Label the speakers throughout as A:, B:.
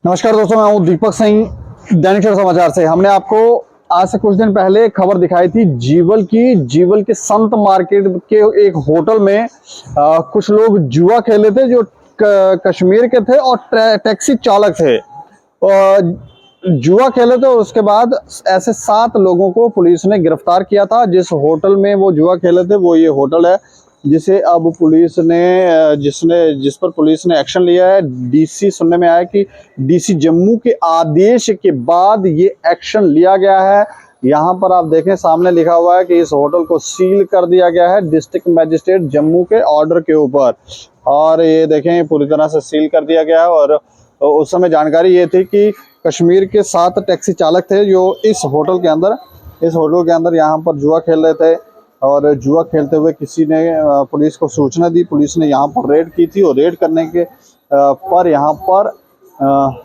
A: नमस्कार दोस्तों, मैं हूं दीपक सिंह दैनिक सवेरा समाचार से। हमने आपको आज से कुछ दिन पहले खबर दिखाई थी जीवल के संत मार्केट के एक होटल में कुछ लोग जुआ खेले थे जो कश्मीर के थे और टैक्सी चालक थे। जुआ खेले थे और उसके बाद ऐसे 7 लोगों को पुलिस ने गिरफ्तार किया था। जिस होटल में वो जुआ खेले थे वो ये होटल है जिसे अब पुलिस ने जिस पर पुलिस ने एक्शन लिया है। डीसी सुनने में आया कि डीसी जम्मू के आदेश के बाद ये एक्शन लिया गया है। यहाँ पर आप देखें, सामने लिखा हुआ है कि इस होटल को सील कर दिया गया है डिस्ट्रिक्ट मजिस्ट्रेट जम्मू के ऑर्डर के ऊपर। और ये देखें, पूरी तरह से सील कर दिया गया है। और उस समय जानकारी ये थी कि कश्मीर के 7 टैक्सी चालक थे जो इस होटल के अंदर यहाँ पर जुआ खेल रहे थे। और जुआ खेलते हुए किसी ने पुलिस को सूचना दी। पुलिस ने यहाँ पर रेड की थी और रेड करने के पर यहाँ पर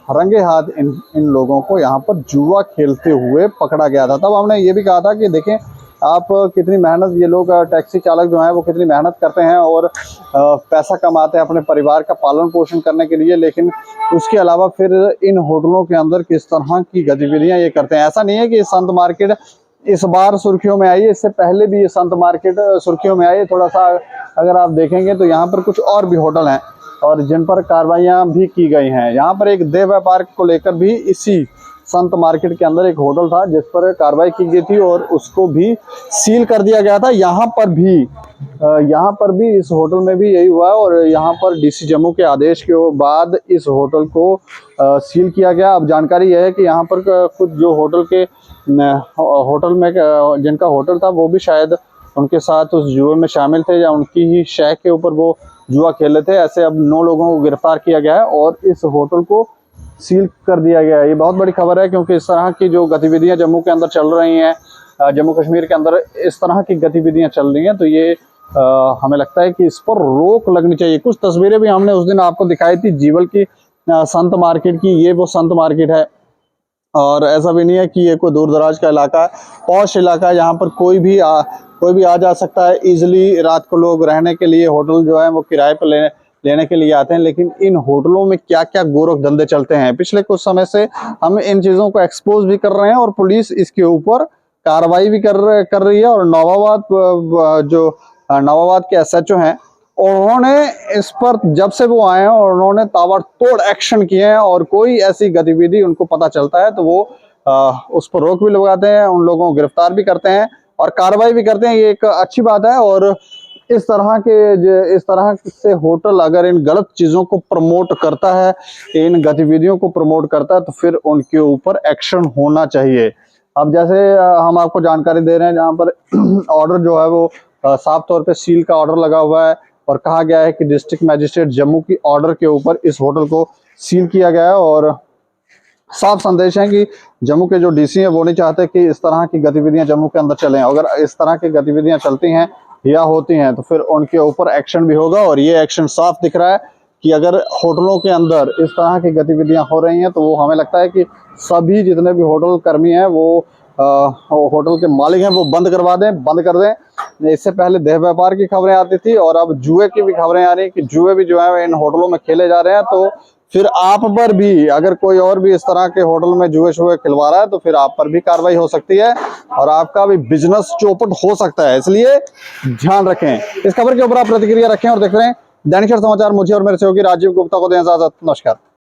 A: रंगे हाथ इन लोगों को यहाँ पर जुआ खेलते हुए पकड़ा गया था। तब हमने ये भी कहा था कि देखें आप कितनी मेहनत, ये लोग टैक्सी चालक जो हैं वो कितनी मेहनत करते हैं और पैसा कमाते हैं अपने परिवार का पालन पोषण करने के लिए, लेकिन उसके अलावा फिर इन होटलों के अंदर किस तरह की गतिविधियां ये करते हैं। ऐसा नहीं है कि संत मार्केट इस बार सुर्खियों में आई है, इससे पहले भी ये संत मार्केट सुर्खियों में आई है। थोड़ा सा अगर आप देखेंगे तो यहाँ पर कुछ और भी होटल हैं और जिन पर कार्रवाइयाँ भी की गई हैं। यहाँ पर एक देव व्यापार को लेकर भी इसी संत मार्केट के अंदर एक होटल था जिस पर कार्रवाई की गई थी और उसको भी सील कर दिया गया था। यहाँ पर भी इस होटल में भी यही हुआ है और यहाँ पर डीसी जम्मू के आदेश के बाद इस होटल को सील किया गया। अब जानकारी यह है कि यहाँ पर कुछ जो होटल में जिनका होटल था वो भी शायद उनके साथ उस जुए में शामिल थे या उनकी ही शय के ऊपर वो जुआ खेले थे। ऐसे अब 9 लोगों को गिरफ्तार किया गया है और इस होटल को सील कर दिया गया है। ये बहुत बड़ी खबर है क्योंकि इस तरह की जो गतिविधियां जम्मू के अंदर चल रही हैं, जम्मू कश्मीर के अंदर इस तरह की गतिविधियां चल रही हैं, तो ये हमें लगता है कि इस पर रोक लगनी चाहिए। कुछ तस्वीरें भी हमने उस दिन आपको दिखाई थी जीवल की संत मार्केट की। ये वो संत मार्केट है और ऐसा भी नहीं है कि ये कोई दूर दराज का इलाका है, पॉश इलाका है। यहाँ पर कोई भी आ जा सकता है इजिली। रात को लोग रहने के लिए होटल जो है वो किराए पर लेने के लिए आते हैं। लेकिन इन होटलों में क्या क्या गोरख धंधे चलते हैं, पिछले कुछ समय से हम इन चीज़ों को एक्सपोज भी कर रहे हैं और पुलिस इसके ऊपर कार्रवाई भी कर रही है। और नवाबाद के SHO हैं, उन्होंने इस पर जब से वो आए हैं और उन्होंने ताबड़तोड़ एक्शन किए हैं और कोई ऐसी गतिविधि उनको पता चलता है तो वो उस पर रोक भी लगाते हैं, उन लोगों को गिरफ्तार भी करते हैं और कार्रवाई भी करते हैं। ये एक अच्छी बात है। और इस तरह से होटल अगर इन गलत चीज़ों को प्रमोट करता है, इन गतिविधियों को प्रमोट करता है, तो फिर उनके ऊपर एक्शन होना चाहिए। अब जैसे हम आपको जानकारी दे रहे हैं, जहाँ पर ऑर्डर जो है वो साफ तौर पे सील का ऑर्डर लगा हुआ है और कहा गया है कि डिस्ट्रिक्ट मजिस्ट्रेट जम्मू की ऑर्डर के ऊपर इस होटल को सील किया गया है। और साफ संदेश है कि जम्मू के जो डीसी हैं वो नहीं चाहते कि इस तरह की गतिविधियां जम्मू के अंदर चलें। अगर इस तरह की गतिविधियां चलती हैं या होती हैं तो फिर उनके ऊपर एक्शन भी होगा। और ये एक्शन साफ दिख रहा है कि अगर होटलों के अंदर इस तरह की गतिविधियां हो रही हैं तो वो हमें लगता है कि सभी जितने भी होटल कर्मी हैं वो होटल के मालिक हैं वो बंद कर दें। इससे पहले देह व्यापार की खबरें आती थी और अब जुए की भी खबरें आ रही हैं कि जुए भी जो है इन होटलों में खेले जा रहे हैं। तो फिर आप पर भी, अगर कोई और भी इस तरह के होटल में जुए शुए खिलवा रहा है तो फिर आप पर भी कार्रवाई हो सकती है और आपका भी बिजनेस चौपट हो सकता है। इसलिए ध्यान रखें। इस खबर के ऊपर आप प्रतिक्रिया रखें और देख रहे हैं दैनिक सवेरा समाचार। मुझे और मेरे सहयोगी राजीव गुप्ता को दें इजाजत। नमस्कार।